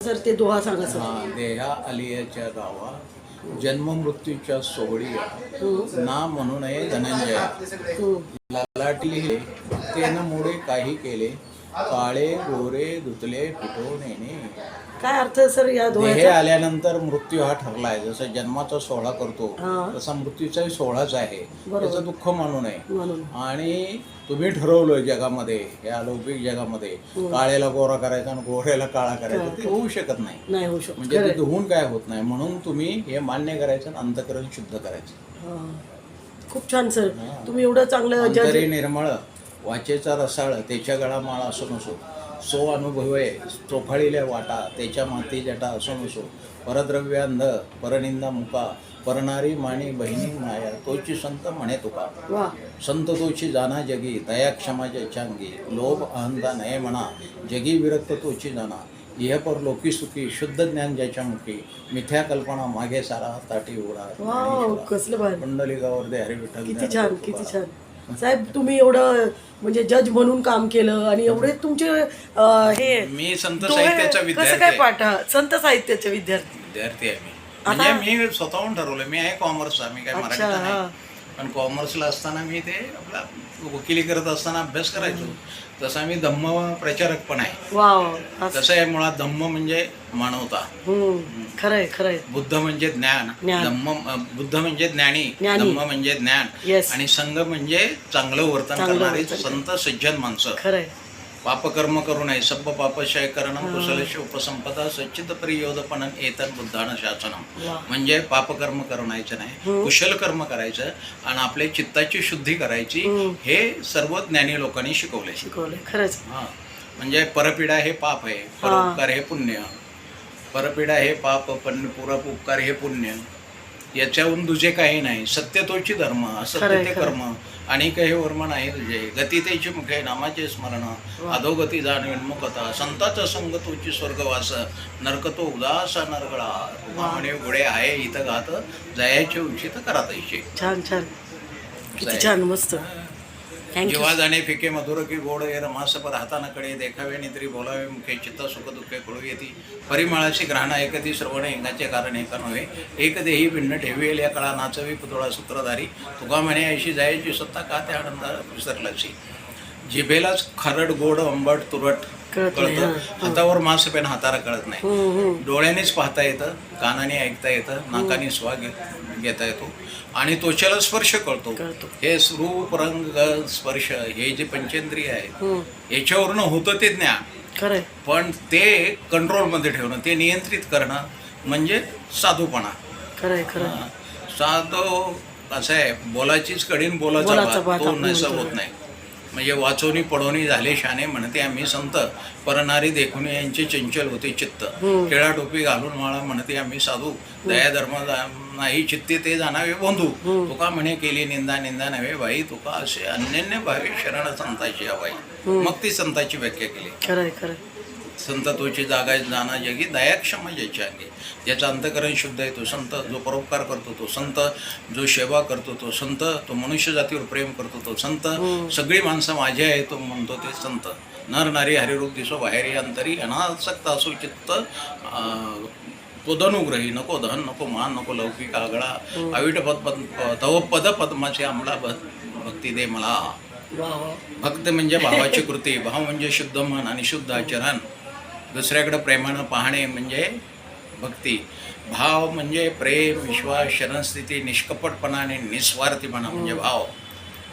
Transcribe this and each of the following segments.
Sir ते Doha सांगा sir. हा देहा आलियाच्या गावा जन्म मृत्यूच्या सोहळीया ना म्हणू नये धनंजया लालाटी लिहिले तेन मोडे काही केले काळे गोरे धुतले फिटवणे. काय अर्थ आहे सर या देह दोह्याचा? आल्यानंतर मृत्यू हा ठरलाय. जसं जन्माचा सोहळा करतो हा. तसा मृत्यूचाही सोहळाच आहे. बरोबर. त्याचं दुःख मानू नये. म्हणून आणि तुम्ही ठरवलं जगामध्ये, या अलौकिक जगामध्ये काळेला गोरा करायचा आणि गोऱ्याला काळा करायचा, ते होऊ शकत नाही. नाही होऊ शकत. म्हणजे ते धुवून काय होत नाही. म्हणून तुम्ही हे मान्य करायचं आणि अंतःकरण शुद्ध करायचं. हा. खूप छान सर. तुम्ही एवढं चांगलं जज. अंतरी निर्मळ वाचेचा रसाळ त्याच्या गळा माळ असो नसो सो अनुभवे चोखाळील्या वाटा त्याच्या माती जटा असो नसो परद्रव्य अंध परनिंदा मुका परनारी माणी बहिणी माया तोची संत म्हणे तुका वा. संत तोची जाना जगी दया क्षमा जचांगी लोभ अहंता नये म्हणा जगी विरक्त तोची जाना इह पर लोकी सुखी शुद्ध ज्ञान ज्याच्या मुखी मिथ्या कल्पना मागे सारा ताटी उडा. वाव, कसलं भारी. कुंडलिकावर दे हरी विठ्ठल. किती छान, किती छान साहेब. तुम्ही एवढं म्हणजे जज म्हणून काम केलं आणि एवढे तुमचे हे मी संत दोहे साहित्याचा कसं विद्यार्थी काय आहे. संत साहित्याचे विद्यार्थी. विद्यार्थी आहे मी. म्हणजे मी स्वतःहून ठरवलं. मी आहे कॉमर्सचा, मी काय मराठीचा हा. नाही. पण कॉमर्सला असताना मी ते आपला वकिली करत असताना अभ्यास करायचो. तसा मी धम्म प्रचारक पण आहे. वाव. कसं आहे, मुळात धम्म म्हणजे मानवता, खरंय खरंय. बुद्ध म्हणजे ज्ञान, ज्ञान. बुद्ध म्हणजे ज्ञानी, ज्ञानी. धम्म म्हणजे ज्ञान, Yes. आणि संघ म्हणजे चांगलं वर्तन चांगलं करणारे वर्तन. संत सज्जन माणसं. खरंय. पापकर्म करू नये सब्ब पापशय करणं कुशलश उपसंपदा सच्चित परियोधपणन एतन बुद्धानं शासनम. वा. म्हणजे पापकर्म करायचं नाही, कुशल कर्म करायचं आणि आपल्या चित्ताची शुद्धी करायची. हे सर्व ज्ञानी लोकांनी शिकवले. शिकवले खरंच. हा, म्हणजे परपीडा हे पाप आहे, परोपकार हे पुण्य. परपीडा हे पाप, पण उपकार हे पुण्य. याच्याहून तुझे काही नाही. सत्य तोची धर्म, असत्य ते कर्म, आणि काही वर्म नाही तुझे. गती तेची मुखे नामाचे स्मरण, अधोगती जाण विन्मुखता. संताचा संग तोची स्वर्गवास, नरक तो उदास नरगळा. म्हणे गुडे आहे इथं घात, जयाचे उचित करातैसे. छान छान, किती छान, मस्त. थँक्यू. जेव्हा जाणे फिके मधुर की गोड ये रमास पर हाताना कडे देखावे नित्री बोलावे मुखे चित्त सुख दुःखे कळू येती. परिमळाशी ग्रहणा एकती श्रवण इंगाचे कारण एका नव्हे. एक देही भिन्न ठेवेल या कळा नाचवी पुतळा सूत्रधारी. तुका म्हणे ऐशी जायची सत्ता का त्या आनंदा विसरलाची. जिभेलाच खरड गोड आंबट तुरट कळतं, हातावर मांस पेन हाताला कळत नाही. डोळ्यानेच पाहता येतं, कानाने ऐकता येतं, नाकाने स्वाद घेता येतो, आणि त्वचेला स्पर्श कळतो. हे रूप रंग स्पर्श हे जे पंचेंद्रिय आहेत याच्यावरनं होतं ते ज्ञान. खरंय. पण ते कंट्रोलमध्ये ठेवणं, ते नियंत्रित करणं म्हणजे साधूपणा. खरंय खरंय. साधू असं आहे, बोलाचीच कडीन बोलाचा भात, तो नैसा होत नाही. म्हणजे वाचवणी पडवणी झाले शाने म्हणते आम्ही संत, परनारी देखून यांचे चंचल होते चित्त. केळा टोपी घालून माळा म्हणते आम्ही साधू, दया धर्म नाही चित्ते ते जाणावे बंधू. तुका म्हणे केली निंदा निंदा नव्हे बाई, तुका असे अनन्य भावे शरण संताची हवाई. मग ती संताची व्याख्या केली. खरंय खरंय. संत तोची जागा जाणा जगी दयाक्षम ज्याच्या अंगी. ज्याचं अंतकरण शुद्ध आहे तो संत. जो परोपकार करतो तो संत. जो सेवा करतो तो संत. तो मनुष्य जातीवर प्रेम करतो तो संत. सगळी माणसं माझी आहे तो म्हणतो ते संत. नर नारी हरिरूप दिसो बाहेरी अंतरी अनासक्त असो चित्त. तोदनुग्रही नको धन नको मान नको लौकिक आगळा. अविट तव पद पद्माचे अंमला भक्ती दे मला. भक्त म्हणजे भावाची कृती, भाव म्हणजे शुद्ध मन आणि शुद्ध आचरण. दुसऱ्याकडे प्रेमानं पाहणे म्हणजे भक्ती. भाव म्हणजे प्रेम, विश्वास, शरणस्थिती, निष्कपटपणाने निस्वार्थीपणा म्हणजे भाव.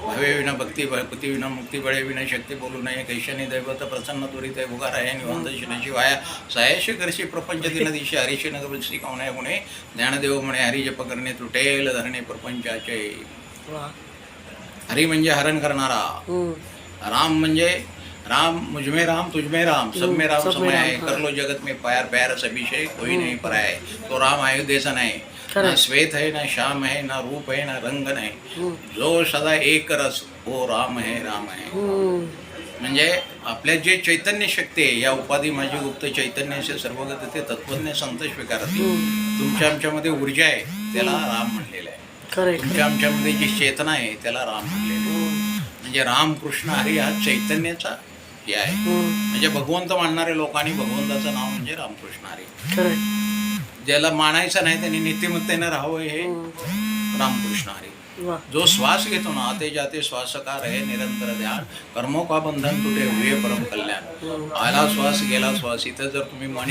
भावे विना भक्ती, भक्ती विना मुक्ती, बळे विना शक्ती बोलू नये. कैशनी दैवत प्रसन्न त्वरित आहे भुगार आहे निवांत शिनाची वाया. सायाशी करशी प्रपंच दिन दिशी हरीशी नगर श्रीकावण्या गुणे. ज्ञानदेव म्हणे हरी जप करणे तुटेल धरणे प्रपंचाचे. हरी म्हणजे हरण करणारा. राम म्हणजे राम मुझमें राम तुझमें राम सब में राम समय आहे. कर लो जगत में प्यार प्यार सभी से कोई नहीं पराया. तो राम अयोध्येचा नाही. ना श्वेत है ना श्याम है ना रूप है ना रंग नाही. जो सदा एक रस वो राम है राम है. म्हणजे आपल्या जे चैतन्य शक्ती आहे, या उपाधी माझी गुप्त चैतन्याचे सर्वगत ते तत्वज्ञ संत स्वीकारत. तुमच्या आमच्यामध्ये ऊर्जा आहे त्याला राम म्हणलेलं आहे. तुमच्या आमच्यामध्ये जी चेतना आहे त्याला राम म्हणलेलं आहे. म्हणजे राम कृष्ण हरी हा चैतन्याचा हे आहे. म्हणजे भगवंत मानणारे लोकांनी भगवंताचं नाव म्हणजे रामकृष्ण हरी. खरंय. ज्याला मानायचं नाही त्यांनी नीतिमत्तेने राहावं हे रामकृष्ण हरी. वा. जो श्वास घेतो ना आते जाते श्वासका रहे निरंतर ध्यान कर्मों का बंधन तुटे हुए परम कल्याण. आला श्वास गेला श्वास. इथं जर तुम्ही म्हणे